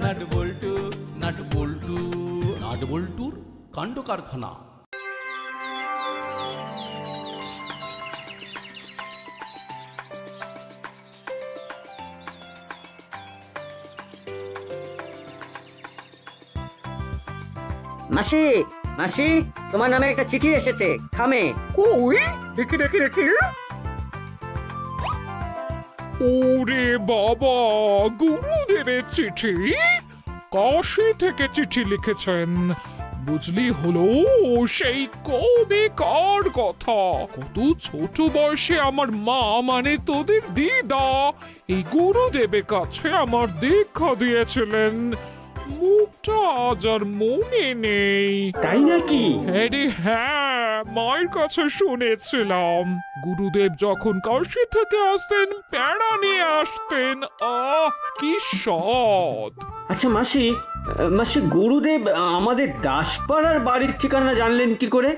Nut বল্টু nut বল্টু nut বল্টুর কাণ্ড কারখানা। মাসি, মাসি, তোমার নামে একটা চিঠি এসেছে খামে। কই দেখি দেখি দেখি। ওরে বাবা, গুরুদেবের চিঠি। কাশি থেকে চিঠি লিখেছেন, বুঝলি হলো সেই কবেকার কথা। কত ছোট বয়সে আমার মা মানে তোদের দিদা এই গুরুদেবের কাছে আমার দীক্ষা দিয়েছিলেন। মুখটা আজ আর মনে নেই। তাই নাকি? হ্যাঁ রে হ্যাঁ, মায়ের কাছে শুনেছিলাম গুরুদেব যখন কাশি থেকে আসতেন প্যাড়া নিয়ে আসতেন। আহ কি স্বাদ। আচ্ছা মাসি, মাসি গুরুদেব আমাদের দাসপাড়ার বাড়ির ঠিকানা জানলেন কি করে?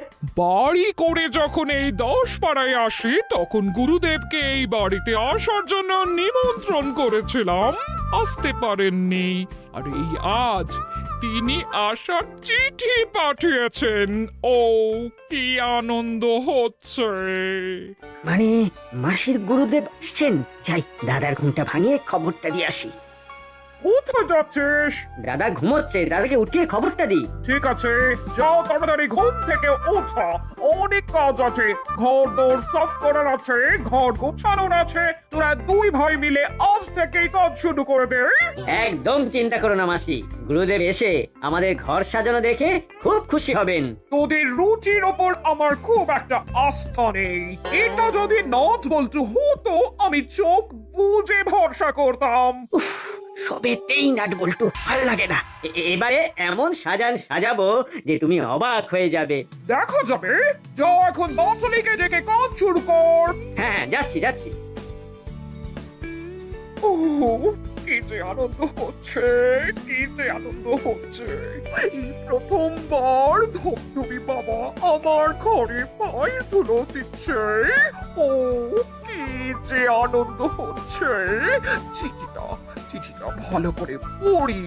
বাড়ি করে যখন এই 10 পাড়ায় আসি তখন গুরুদেবকে এই বাড়িতে আসার জন্য নিমন্ত্রণ করেছিলাম, আসতে পারেননি। আর এই আজ তিনি আসার চিঠি পাঠিয়েছেন। ও কি আনন্দ হচ্ছে। মানে মাসির গুরুদেব আসছেন? যাই দাদার ঘুমটা ভাঙিয়ে খবরটা দিয়ে আসি। কোথায় যাচ্ছিস? দাদা ঘুমোচ্ছে, দাদাকে উঠিয়ে খবরটা দিই। ঠিক আছে, যাও তাড়াতাড়ি ঘুম থেকে ওঠা, অনেক কাজ আছে। ঘর দোর সাফ করার আছে, ঘর গোছানোর আছে। তোরা দুই ভাই মিলে আজ থেকেই কাজ শুরু করে দে। একদম চিন্তা করো না মাসি, গুরুদেব এসে আমাদের ঘর সাজানো দেখে খুব খুশি হবেন। তোদের রুচির ওপর আমার খুব একটা আস্থা নেই। এটা যদি নট বল্টু হতো আমি চোখ বুজে ভরসা করতাম। সবেতেই নাট বল্টু, ভালো লাগে না। এবারে এমন সাজাবো যে তুমি অবাক হয়ে যাবে। দেখা যাবে। যাও এখন বাচ্চালিকে ডেকে কাজ শুরু কর। হ্যাঁ যাচ্ছি যাচ্ছি। ওহ, কি যে আনন্দ হচ্ছে, কি যে আনন্দ হচ্ছে। এই প্রথমবার ধবধবি বাবা আমার ঘরে পায়ের ধুলো দিচ্ছে। ও কি যে আনন্দ হচ্ছে। চিঠিটা ভালো করে পড়ি।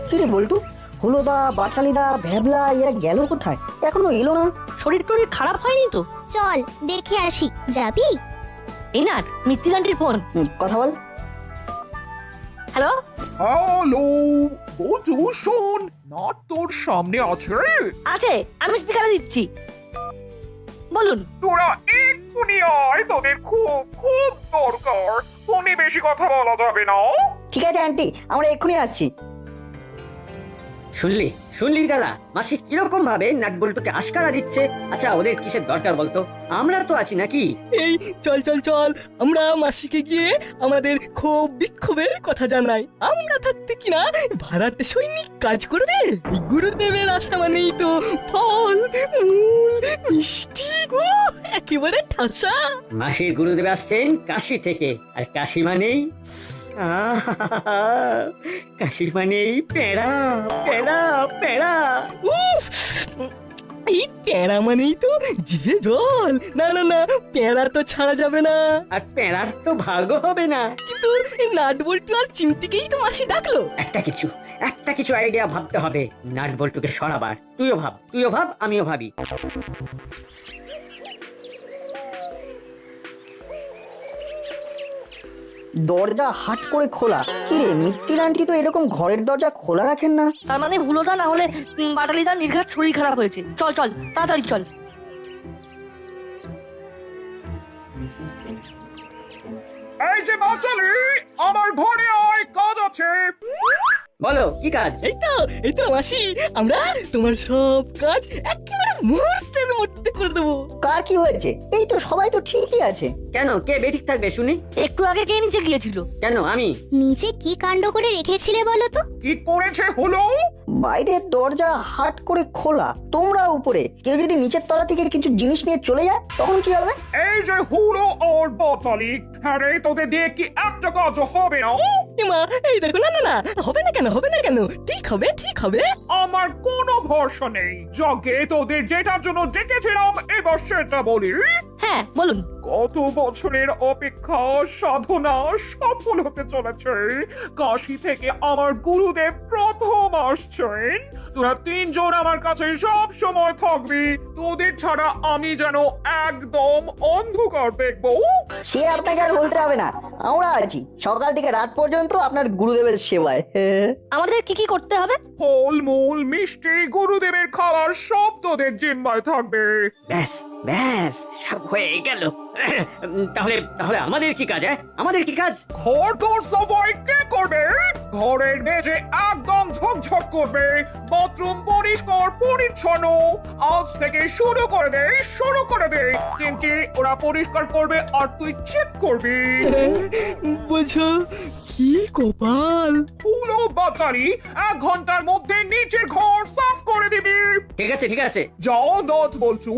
কিরে বল্টু, হলোদা, বাটালিদা, ভ্যাবলা এরা গেল কোথায়? এখনো এলো না। শরীর টরীর খারাপ হয়নি তো? চল দেখে আসি, যাবি? এই না মিত্তিরান্টির ফোন। কথা বল। হ্যালো হ্যালো বন্ধু, শোন না, তোর সামনে আছে। আছে, আমি স্পিকারে দিচ্ছি, বলুন। তোরা এক্ষুনি আয়, তোদের খুব খুব দরকার। ফোনে বেশি কথা বলা যাবে না। ঠিক আছে আন্টি, আমরা এক্ষুনি আসছি। শুনলি দাদা, মাসি কিরকম ভাবে নাট বল্টুকে আশকারা দিচ্ছে। আচ্ছা ওদের কিসের দরকার বলতো? আমরা তো আছি নাকি? এই চল চল চল, আমরা মাসিকে গিয়ে আমাদের ক্ষোভ বিক্ষোভের কথা জানাই। আমরা থাকতে কিনা ভাড়াতে সৈনিক কাজ করবে। গুরুদেবের আশা মানেই তো ফল মূল মিষ্টি, একেবারে ঠাসা। মাসির গুরুদেব আসছেন কাশি থেকে, আর কাশি মানেই কাশি মানেই পেড়া পেড়া পেড়া। উফ, এই প্যারা মানেই তো জিভে জল। না না না, প্যারা তো ছাড়া যাবে না। আর পেড়ার তো ভাগও হবে না। কিন্তু এই নাট বল্টু আর চিমটিকেই তো মাসি ডাকলো। একটা কিছু আইডিয়া ভাবতে হবে নাট বল্টুকে সরাবার। তুইও ভাব আমিও ভাবি। দরজা হাট করে খোলা। কিরে মিত্তির আন্টি তো এরকম ঘরের দরজা খোলা রাখেন না। তার মানে হুলোদা না হলে বাটালিদার নির্ঘাত শরীর খারাপ হয়েছে। চল চল তাড়াতাড়ি চল। এই যে বাচ্চালি, আমার ঘরে আয়, কাজ আছে। বলো কি কাজ? এই তো মাসি, আমরা তোমার সব কাজ একেবারে মুহূর্তের মধ্যে করে দেবো। কার কি হয়েছে? এই তো সবাই তো ঠিকই আছে। কেন, কে বেঠিক থাকবে শুনি? একটু আগে কে নিচে গিয়েছিল? কেন আমি? নিচে কি কাণ্ড করে রেখেছিলে বলো তো? কি করেছে হলো? বাইরের দরজা হাট করে খোলা, তোমরা উপরে। কেউ যদি নিচের তলা থেকে কিছু জিনিস নিয়ে চলে যায় তখন কি হবে? এই যে হুলো আর বাটালি, আরে তোদের দিয়ে কি একটা কাজ হবে না? মা এই দেখো, না না না, হবে না কেন, হবে না কেন, ঠিক হবে ঠিক হবে। আমার কোনো ভরসা নেই। যজ্ঞে তোদের যেটার জন্য ডেকেছিলাম এবার সেটা বলি। হ্যাঁ বলুন। কত বছরের অপেক্ষা সাধনা সফল হতে চলেছে। কাশী থেকে আমার গুরুদেব প্রথম আসছেন। তোরা তিনজন আমার কাছে সব সময় থাকবি। তোদের ছাড়া আমি যেন একদম অন্ধকার দেখবো। সে আপনাকে আর বলতে হবে না, আমরা আছি সকাল থেকে রাত পর্যন্ত আপনার গুরুদেবের সেবায়। আমাদের কি কি করতে হবে? ফল মূল মিষ্টি গুরুদেবের খাবার সব তোদের জিম্মায় থাকবে। ব্যাস ব্যাস, সব হয়ে গেল। তাহলে তাহলে আমাদের কি কাজ? আমাদের কি কাজ? ঘর তোর সাফাই কে করবে? ঘরের মেঝে একদম ঝকঝক করবে, বাথরুম পরিষ্কার পরিচ্ছন্ন। আজ থেকে শুরু করে দে। চিমটি ওরা পরিষ্কার করবে আর তুই চেক করবি। বুঝো কি কপাল। পুরো বাচ্চারি 1 ঘন্টার মধ্যে নিচের ঘর সাফ করে দিবি। ঠিক আছে ঠিক আছে। যাও দজ বলছু,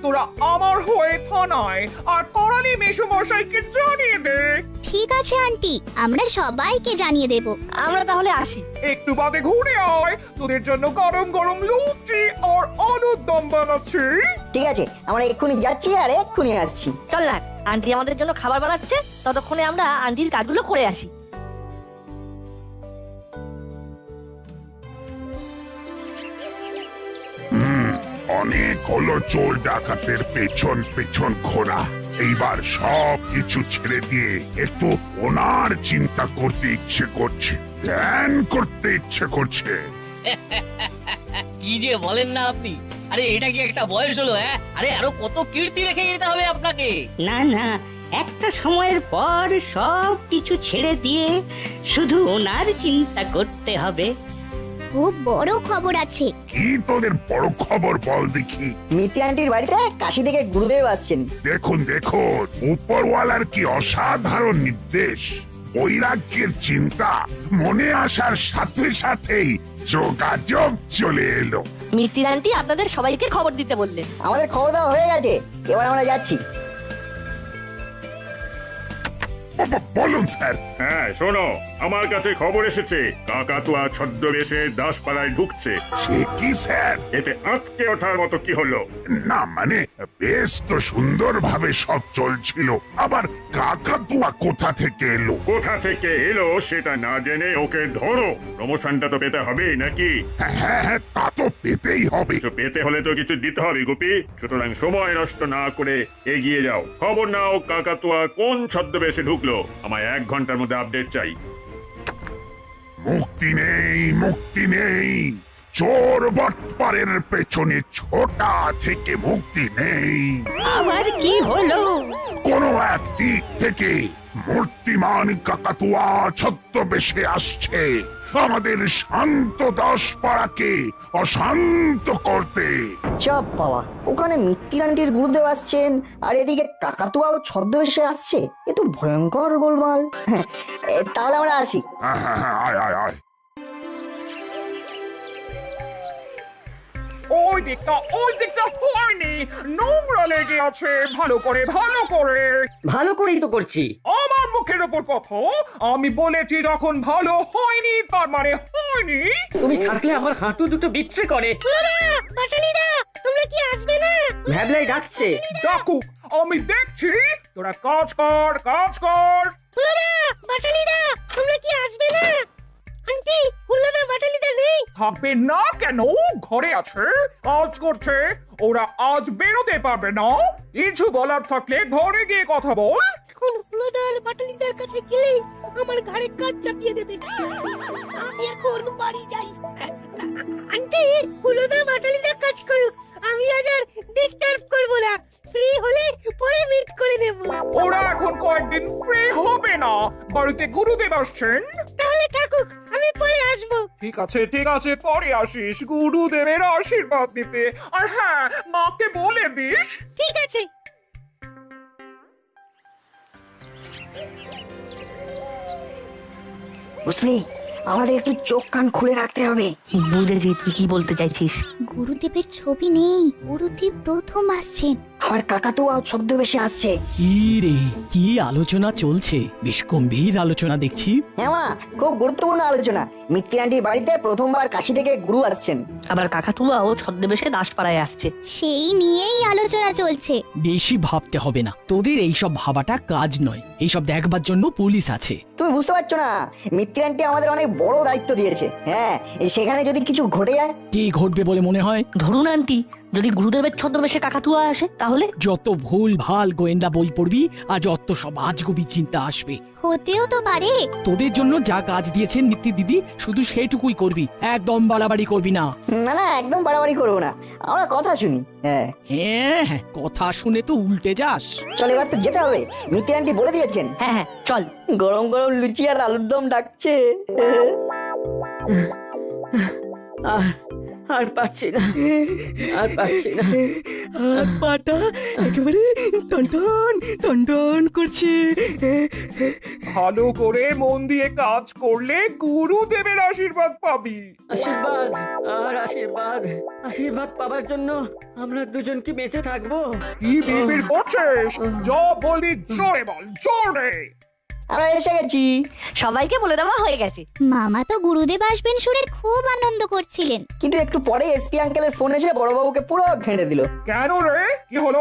তোরা আমার হয়ে থানায় আর করালি মেসোমশাইকে জানিয়ে দে। ঠিক আছে আন্টি, আমরা সবাইকে জানিয়ে দেব। আমরা তাহলে আসি। একটু বাদে ঘুরে আয়, তোদের জন্য গরম গরম লুচি আর আলুর দম বানাচ্ছি। ঠিক আছে, আমরা এক্ষুনি যাচ্ছি আর এক্ষুনি আসছি। চল না, আন্টি আমাদের জন্য খাবার বানাচ্ছে, ততক্ষণে আমরা আন্টির কাজগুলো করে আসি। অনেক হলো চোর ডাকাতের পেছন পেছন ঘোরা। এইবার সব কিছু ছেড়ে দিয়ে একটু ওনার চিন্তা করতে ইচ্ছে করছে, ধ্যান করতে ইচ্ছে করছে। কি যে বলেন না আপনি! আরে এটা কি একটা বয়স হলো? আরে আরো কত কীর্তি রেখে যেতে হবে আপনাকে। না না, একটা সময়ের পর সব কিছু ছেড়ে দিয়ে শুধু ওনার চিন্তা করতে হবে। খুব বড় খবর আছে। কি তোদের বড় খবর বল দেখি? মিত্তি আন্টির বাড়িতে কাশি থেকে গুরুদেব আসছেন। দেখুন উপরওয়ালার কি অসাধারণ নির্দেশ। বৈরাগ্যের চিন্তা মনে আসার সাথে সাথেই যোগাযোগ চলে এলো। মিত্তির আন্টি আপনাদের সবাইকে খবর দিতে বললেন। আমাদের খবর দেওয়া হয়ে গেছে, এবার আমরা যাচ্ছি। বলুন স্যার। হ্যাঁ শোনো, আমার কাছে খবর এসেছে কাকাতুয়া ছদ্মবেশে দাসপাড়ায় ঢুকছে। সে কি স্যার? এতে আটকে ওঠার মতো কি হলো? না মানে বেশ তো সুন্দরভাবে সব চলছিল, আবার কাকাতুয়া কোথা থেকে এলো? কোথা থেকে এলো সেটা না জেনে ওকে ধরো। প্রমোশনটা তো পেতে হবে নাকি? হ্যাঁ, তা তো পেতেই হবে। কিছু পেতে হলে তো কিছু দিতে হবে গুপি। সুতরাং সময় নষ্ট না করে এগিয়ে যাও, খবর নাও কাকাতুয়া কোন ছদ্মবেশে ঢুকলো। আমায় 1 ঘন্টার মধ্যে আপডেট চাই। মুক্তি নেই, চোর বাটপারের পেছনে ছোটা থেকে মুক্তি নেই। আবার কি হলো? কোন এক দিক থেকে মূর্তিমান কাকাতুয়া ছদ্মবেশে আসছে আমাদের শান্ত দাসপাড়াকে অশান্ত করতে। চাপ বাবা, ওখানে মিত্তি আন্টির গুরুদেব আসছেন আর এদিকে কাকাতুয়াও ছদ্মবেশে আসছে, এ তো ভয়ঙ্কর গোলমাল। তাহলে আমরা আসি। হ্যাঁ, আয়। ওই দিকটা হয়নি, নোংরা লেগে আছে। ভালো করে ভালো করেই তো করছি। আমার মুখের উপর কথা। আমি বলেছি যখন ভালো হয়নি তার মানে হয়নি। তুমি থাকলে আমার হাঁটু দুটো বিচ্ছিরি করে। তোমরা কি আসবে না? ভ্যাবলাই ডাকছে। ডাকুক, আমি দেখছি। তোরা কাজ কর। তোমরা কি আসবে না? আন্টি, হুল্লাদা বাটালিদা নেই। থাকবে না কেন? ঘরে আছে, কাজ করছে। ওরা আজ বেরোতে পারবে না। কিছু বলার থাকলে ঘরে গিয়ে কথা বল। এখন হুল্লাদার বাটালিদার কাছে গেলে আমার ঘাড়ে কাজ চাপিয়ে দেবে। আমি এখন বাড়ি যাই। আন্টি, হুল্লাদা বাটালিদা কাজ করুক, আমি আজ আর ডিস্টার্ব করব না। ফ্রি হলে পরে মিট করে নেব। ওরা এখন কয়েকদিন ফ্রি হবে না, বাড়িতে গুরুদেব আসছেন। তাহলে থাকুক, আমি পরে আসব। ঠিক আছে, পরে আসিস গুরুদেবের আশীর্বাদ নিতে। আর হ্যাঁ, মাকে বলে দিস। ঠিক আছে। বুঝলি, আমাদের একটু চোখ কান খুলে রাখতে হবে। বুঝেছি তুই কি বলতে চাইছিস। গুরুদেবের ছবি নেই, গুরুদেব প্রথম আসছেন। আমার কাকাতুয়া ছদ্মবেশে আসছে। কি রে, কি আলোচনা চলছে? বেশ গম্ভীর আলোচনা দেখছি। হ্যাঁ মা, খুব গুরুত্বপূর্ণ আলোচনা। মিত্তি আন্টির বাড়িতে প্রথমবার কাশি থেকে গুরু আসছেন। আবার কাকাতুয়াও ছদ্মবেশে দাসপাড়ায় আসছে। সেই নিয়েই আলোচনা চলছে। বেশি ভাবতে হবে না, তোদের এইসব ভাবাটা কাজ নয়। এইসব দেখবার জন্য পুলিশ আছে। তুমি বুঝতে পারছো না, মিত্তি আন্টি আমাদের অনেক বড় দায়িত্ব দিয়েছে। হ্যাঁ, সেখানে যদি কিছু ঘটে যায়। কি ঘটবে বলে মনে হয়? ধরুন আন্টি, যদি গুরুদেবের ছদ্মবেশে কাকাতুয়া আসে তাহলে? যত ভুল ভাল গোয়েন্দা বই পড়বি আর যত সব আজগুবি চিন্তা আসবে। হতেও তো পারে। তোদের জন্য যা কাজ দিয়েছেন মিত্তি দিদি, শুধু সেটুকুই করবি, একদম বাড়াবাড়ি করবি না। না না, একদম বাড়াবাড়ি করবো না, আমরা কথা শুনি। হ্যাঁ হ্যাঁ, কথা শুনে তো উল্টে যাস। চল, এবার তো যেতে হবে, মিত্তি আন্টি বলে দিয়েছেন। হ্যাঁ হ্যাঁ চল। গরম গরম লুচি আর আলুর দম ডাকছে। আর পাচ্ছি না, আর পাচ্ছি না। হাত পাটা একেবারে টনটন টনটন করছে। ভালো করে মন দিয়ে কাজ করলে গুরুদেবের আশীর্বাদ পাবি। আশীর্বাদ আর আশীর্বাদ, আশীর্বাদ পাবার জন্য আমরা দুজন কি বেঁচে থাকবো? কি বিড়বিড় করছিস? যা বলবি জোরে বল, জোরে। আমরা এসে গেছি। সবাইকে বলে দেওয়া হয়ে গেছে। মামা তো গুরুদেব আসবেন শুনে খুব আনন্দ করছিলেন, কিন্তু একটু পরে এসপি আঙ্কেলের ফোন এসে বড়বাবুকে পুরো ঘেঁটে দিল। কেন রে, কি হলো?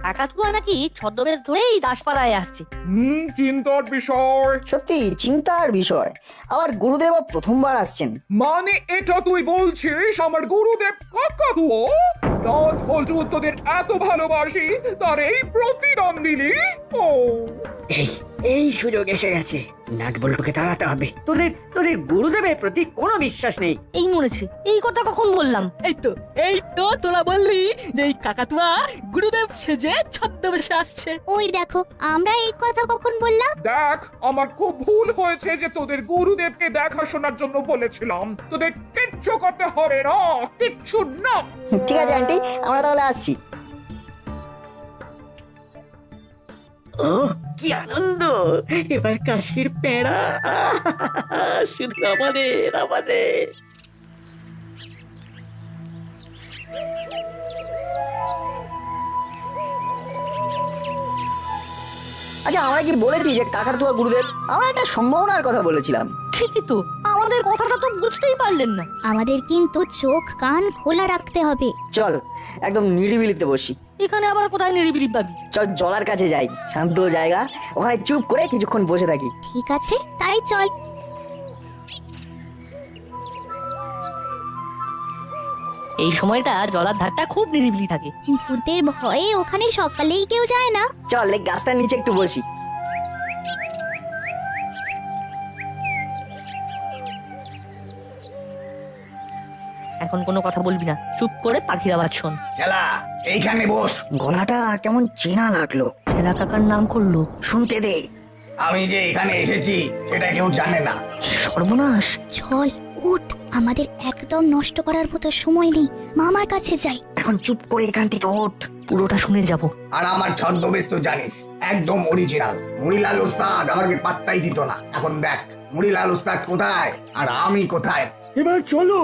কাকাতুয়া নাকি ছদ্মবেশ ধরেই দাসপাড়ায় আসছে। চিন্তার বিষয়। সত্যি চিন্তার বিষয়। আবার গুরুদেব প্রথমবার আসছেন। মানে এটা তুই বলছিস আমার গুরুদেব কাকাতুয়া? নাট বল্টু তোদের এত ভালোবাসি, তার এই প্রতিদান দিলি? ও এই সুযোগ এসে গেছে, নাট বল্টুকে তাড়াতে হবে। তোদের তোদের গুরুদেবের প্রতি কোনো বিশ্বাস নেই। এই মরেছে, এই কথা কখন বললাম? এই তো তোরা বললি যে এই কাকাতুয়া গুরুদেব সেজে ছদ্মবেশে আসছে। ওই দেখো, আমরা এই কথা কখন বললাম? দেখ, আমার খুব ভুল হয়েছে যে তোদের গুরুদেবকে দেখাশোনার জন্য বলেছিলাম। তোদের কিচ্ছু করতে হবে না, কিচ্ছু না। ঠিক আছে আন্টি, আমরা তাহলে আসছি। ও কি আনন্দ, এবার কাশির পেড়া শুধু আমাদের আমাদের। আচ্ছা, আমরা কি বলেছি যে কাকাতুয়া গুরুদেব? আমরা একটা সম্ভাবনার কথা বলেছিলাম। ঠিকই তো, আমাদের কথাটা তো বুঝতেই পারলেন না। আমাদের কিন্তু চোখ কান খোলা রাখতে হবে। চল একদম নিরিবিলিতে বসি। এখানে আবার কোথায় নিরিবিলি পাবি? চল জলার কাছে যাই, শান্ত জায়গা, ওখানে চুপ করে কিছুক্ষণ বসে থাকি। ঠিক আছে, তাই চল। এই সময়টা জলার ধারটা খুব নিরিবিলি থাকে। ভূতের ভয়ে ওখানে সকালেই কেউ যায় না। চল এই গাছটার নিচে একটু বসি। এখন কোনো কথা বলবি না, চুপ করে পাখির আওয়াজ শোন। চেলা, এইখানে বস। গলাটা কেমন চেনা লাগলো। ছেলা কাকার নাম করলো। শুনতে দে। আমি যে এখানে এসেছি সেটা কেউ জানে না। সর্বনাশ। চল উঠ, আমাদের একদম নষ্ট করার মতো সময় নেই, মামার কাছে যাই। এখন চুপ করে এখান থেকে ওঠ। পুরোটা শুনে যাব। আর আমার ছদ্মবেশ তো জানিস, একদম অরিজিনাল। মুড়িলাল ওস্তাদ আমাকে পাত্তাই দিত না। এখন দেখ মুড়িলাল ওস্তাদ কোথায় আর আমি কোথায়। এবার চলো,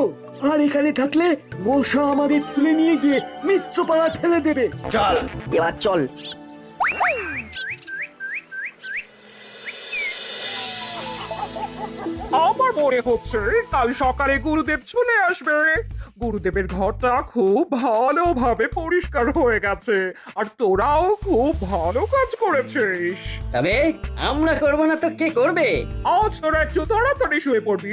আর এখানে থাকলে মশা আমাদের তুলে নিয়ে গিয়ে মিত্রপাড়া ফেলে দেবে। চল এবার চল। আমার মনে হচ্ছে কাল সকালে গুরুদেব চলে আসবে। গুরুদেবের ঘরটা খুব ভালোভাবে পরিষ্কার হয়ে গেছে, আর তোরাও খুব ভালো কাজ করেছিস। তবে আমরা করব না তো কে করবে? আজ তোরা একটু তাড়াতাড়ি শুয়ে পড়বি,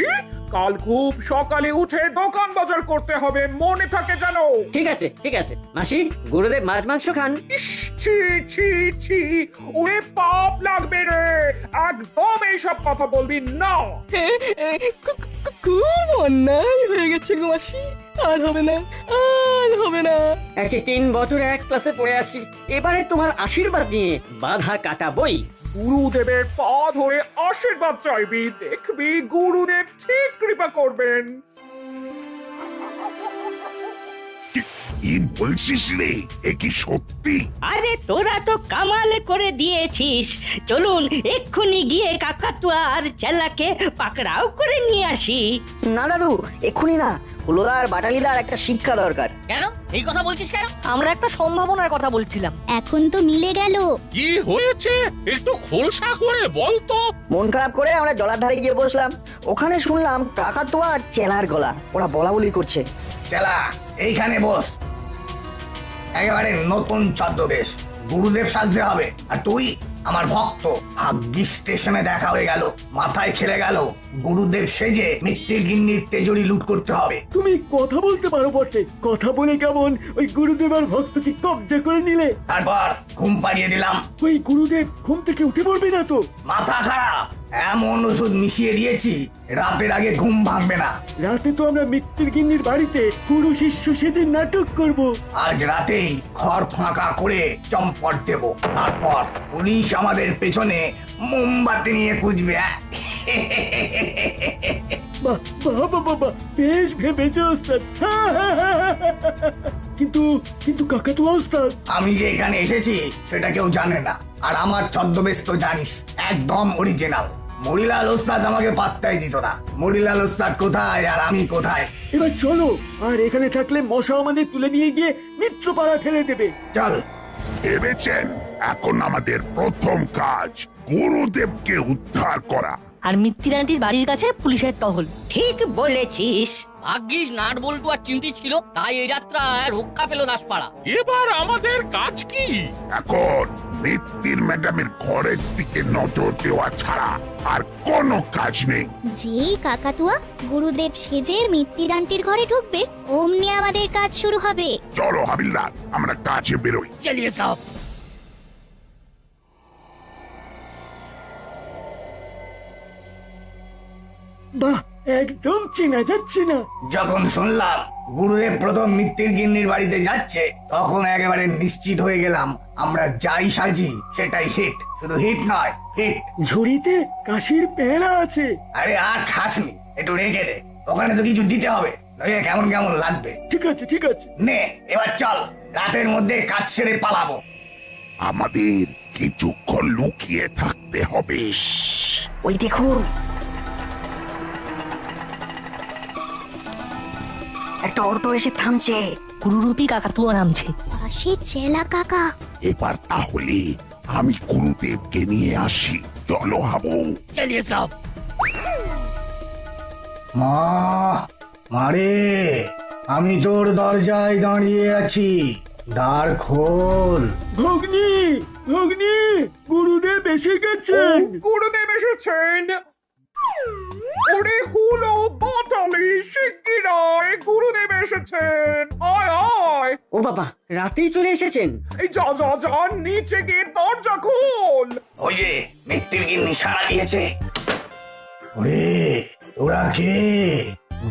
কাল খুব সকালে উঠে দোকান বাজার করতে হবে, মনে থাকে জানো? ঠিক আছে ঠিক আছে মাসি, গুরুদেব মাছ মাংস খান। ছি ছি ছি, ওরে পাপ লাগবে রে, একদম এইসব কথা বলবি না। খুব অন্যায় হয়ে গেছে গো মাসি, আর হবে না, আর হবে না। একে 3 বছরে এক ক্লাসে পড়ে আছি, এবারে তোমার আশীর্বাদ নিয়ে বাধা কাটাবই। গুরুদেবের পা ধরে আশীর্বাদ চাইবি, দেখবি গুরুদেব ঠিক কৃপা করবেন। কি বলছিস রে, এ কি সত্যি? আরে তোরা তো কামাল করে দিয়েছিস। চলুন এক্ষুনি গিয়ে কাকাতুয়া আর চেলাকে পাকড়াও করে নিয়ে আসি। না দাদু, এক্ষুনি না, হুলোদার বাটালিদার একটা শিক্ষা দরকার। কেন এই কথা বলছিস কেন? আমরা একটা সম্ভাবনার কথা বলছিলাম। এখন তো মিলে গেল। কি হয়েছে একটু খোলসা করে বল তো। মন খারাপ করে আমরা জলার ধারে গিয়ে বসলাম, ওখানে শুনলাম কাকাতুয়া আর চেলার গলা, ওরা বলা বলি করছে। চেলা এইখানে বস। একেবারে নতুন ছদ্মবেশ, গুরুদেব সাজতে হবে। আর তুই আমার ভক্ত। ভাগ্যিস স্টেশনে দেখা হয়ে গেল, মাথায় খেলে গেল। গুরুদেব সেজে মিত্তির গিন্নির তেজুরি লুট করতে হবে। তুমি কথা বলতে পারো বটে, কথা বলে কেমন ওই গুরুদেব আর ভক্তকে কবজা করে নিলে। তারপর ঘুম পাড়িয়ে দিলাম। ওই গুরুদেব ঘুম থেকে উঠে পড়বে না তো? মাথা খারাপ, এমন ওষুধ মিশিয়ে দিয়েছি রাতের আগে ঘুম ভাঙবে না। রাতে তো আমরা মিত্তির গিন্নির বাড়িতে গুরু শিষ্য সেজে নাটক করব। আজ রাতেই ঘর ফাঁকা করে চম্পট দেব। তারপর পুলিশ আমাদের পেছনে মোমবাতি নিয়ে খুঁজবে। বাহ বাহ বাহ বাহ, বেশ ভেবেছ ওস্তাদ। কিন্তু কিন্তু কাকাতুয়া ওস্তাদ, আমি যে এখানে এসেছি সেটা কেউ জানে না। আর আমার ছদ্মবেশ তো জানিস, একদম অরিজিনাল। মরিলাল ওস্তাদ আমাকে পাত্তাই দিত না। মরিলাল ওস্তাদ কোথায় আর আমি কোথায়? এবার চলো, আর এখানে থাকলে মশা আমাদের তুলে নিয়ে গিয়ে মিত্রপাড়া ফেলে দেবে। চল। ভেবেছেন এখন আমাদের প্রথম কাজ গুরুদেবকে উদ্ধার করা। আর মিত্তির আন্টির বাড়ির কাছে পুলিশের টহল। ঠিক বলেছিস। ভাগ্যিস নাট বল্টু আর চিমটি ছিল, তাই এই যাত্রা রক্ষা পেল দাসপাড়া। এবার আমাদের কাজ কি? এখন মিত্তির ম্যাডামের ঘরের দিকে নজর দেওয়া ছাড়া আর কোনো কাজ নেই। যেই কাকাতুয়া গুরুদেব সেজে মিত্তির আন্টির ঘরে ঢুকবে, অমনি আমাদের কাজ শুরু হবে। চলো হাবিলদার, আমরা কাজে বেরোই। চালিয়ে যাও। বাহ, একদম চেনা যাচ্ছে না। যখন শুনলাম গুরুদেব প্রথম মিত্তির গিন্নির বাড়িতে যাচ্ছে, তখন একেবারে নিশ্চিত হয়ে গেলাম আমরা যাই সাজি সেটাই হিট। শুধু হিট নয়, হিট। ঝুড়িতে কাশির পেড়া আছে। আরে আর খাসনি, একটু রেখে দে। ওখানে তো কিছু দিতে হবে, নইলে কেমন কেমন লাগবে। ঠিক আছে ঠিক আছে। নে এবার চল, রাতের মধ্যে কাজ ছেড়ে পালাবো। আমাদের কিছুক্ষণ লুকিয়ে থাকতে হবে। ওই দেখুন, একটা অটো এসে থামছে। গুরুরূপী কাকাতুয়া নামছে। পাশে চেলা কাকা। এবার তাহলে আমি গুরুদেবকে নিয়ে আসি। চলো হাবু। চালিয়ে যাও। মারে, আমি তোর দরজায় দাঁড়িয়ে আছি, দ্বার খোল। ভগ্নি ভগ্নি, গুরুদেব এসে গেছেন। গুরুদেব এসেছেন। ওরে হুলো বাটালি, শিগগিরাই গুরুদেব এসেছেন। আয় আয়। ও বাবা, রাতেই চলে এসেছেন। এই যা যা যা, নিচে গিয়ে দরজা খোল। ওই যে মিত্তির গিন্নি সাড়া দিয়েছে। ওরে তোরা কে?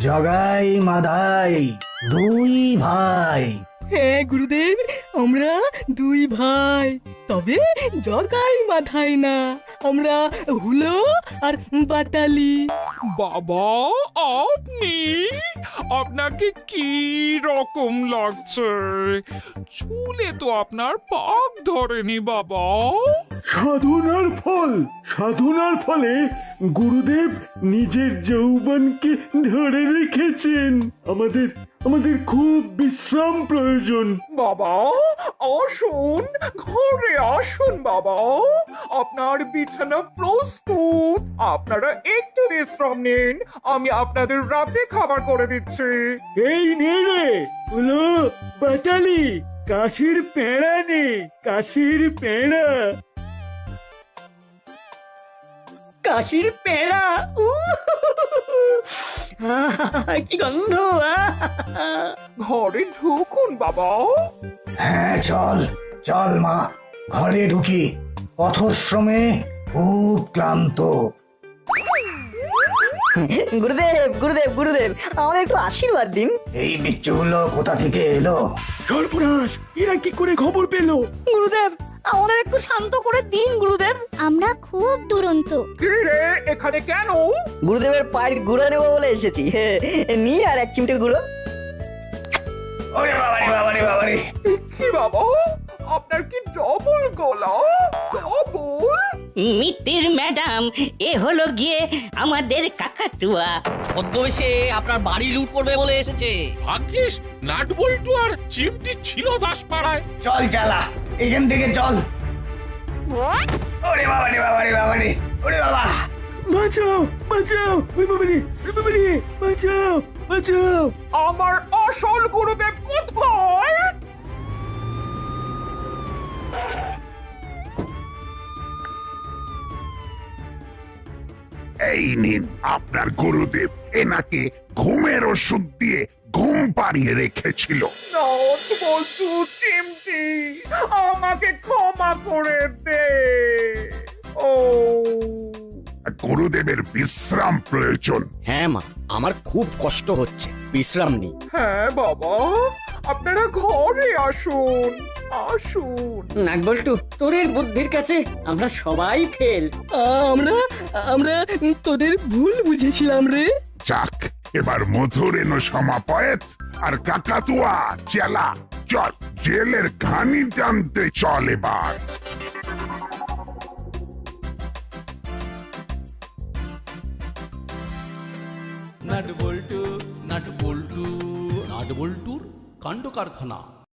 জগাই মাধাই, দুই ভাই। হ্যাঁ গুরুদেব, আমরা দুই ভাই। তবে জগাই মাথায় না, আমরা হুলো আর বাটালি। বাবা আপনি, আপনাকে কি রকম লাগছে? চুলে তো আপনার পাক ধরেনি বাবা। সাধনার ফল, সাধনার ফলে গুরুদেব নিজের যৌবনকে ধরে রেখেছেন। আমাদের আমাদের খুব বিশ্রাম প্রয়োজন। বাবা আসুন, ঘরে আসুন বাবা, আপনার বিছানা প্রস্তুত। আপনারা একটু বিশ্রাম নিন, আমি আপনাদের রাতে খাবার করে দিচ্ছি। এই নে রে হলো বাটালি, কাশির পেড়া নে, কাশির পেড়া। কাশির পেড়া, কি গন্ধ। ঘরে ঢুকুন বাবা। হ্যাঁ চল চল মা, ঘরে ঢুকি। পথশ্রমে খুব ক্লান্ত। গুরুদেব গুরুদেব গুরুদেব, আমাদের একটু আশীর্বাদ দিন। এই বিচ্ছুগুলো কোথা থেকে এলো? সর্বনাশ, এরা কি করে খবর পেলো? গুরুদেব, আমাদের একটু শান্ত করে দিন গুরুদেব। আমরা খুব দুরন্ত। কি রে, এখানে কেন? গুরুদেবের পায়ের গুঁড়ো নেবো বলে এসেছি। নিয়ে আর এক চিমটে গুঁড়ো। ওরে বাবারে বাবারে বাবারে বাবারে কি বাবা, আপনার কি ডবল গলা? ডবল? মিত্তির ম্যাডাম, এ হলো গিয়ে আমাদের কাকাতুয়া। ছদ্মবেশে আপনার বাড়ি লুট করবে বলে এসেছে। ভাগ্যিস নাটবল্টু আর চিমটি ছিল দাসপাড়ায়। চল চালা এখান থেকে চল। ওরে বাবারে বাবারে বাবারে, ওরে বাবা, বাঁচাও বাঁচাও, ওই বাবারে ওই বাবারে, বাঁচাও বাঁচাও। আমার আসল গুরুদেব কোথায়? এই নিন আপনার গুরুদেব, এনাকে ঘুমের ওষুধ দিয়ে ঘুম পাড়িয়ে রেখেছিল। বলছু চিমটি, আমাকে ক্ষমা করে দে। ও গুরুদেবের বিশ্রাম প্রয়োজন। হ্যাঁ মা, আমার খুব কষ্ট হচ্ছে, বিশ্রাম নেই। হ্যাঁ বাবা, আপনারা ঘরে আসুন, আসুন। নাগবল্টু, তোদের বুদ্ধির কাছে আমরা সবাই ফেল। আমরা আমরা তোদের ভুল বুঝেছিলাম রে। যাক, এবার মধুর এনো সমাপয়েত আর কাকাতুয়া চেলা, চল জেলের ঘানি টানতে চল এবার। নাট বল্টু, নাট বল্টু, নাট বল্টুর কাণ্ড কারখানা।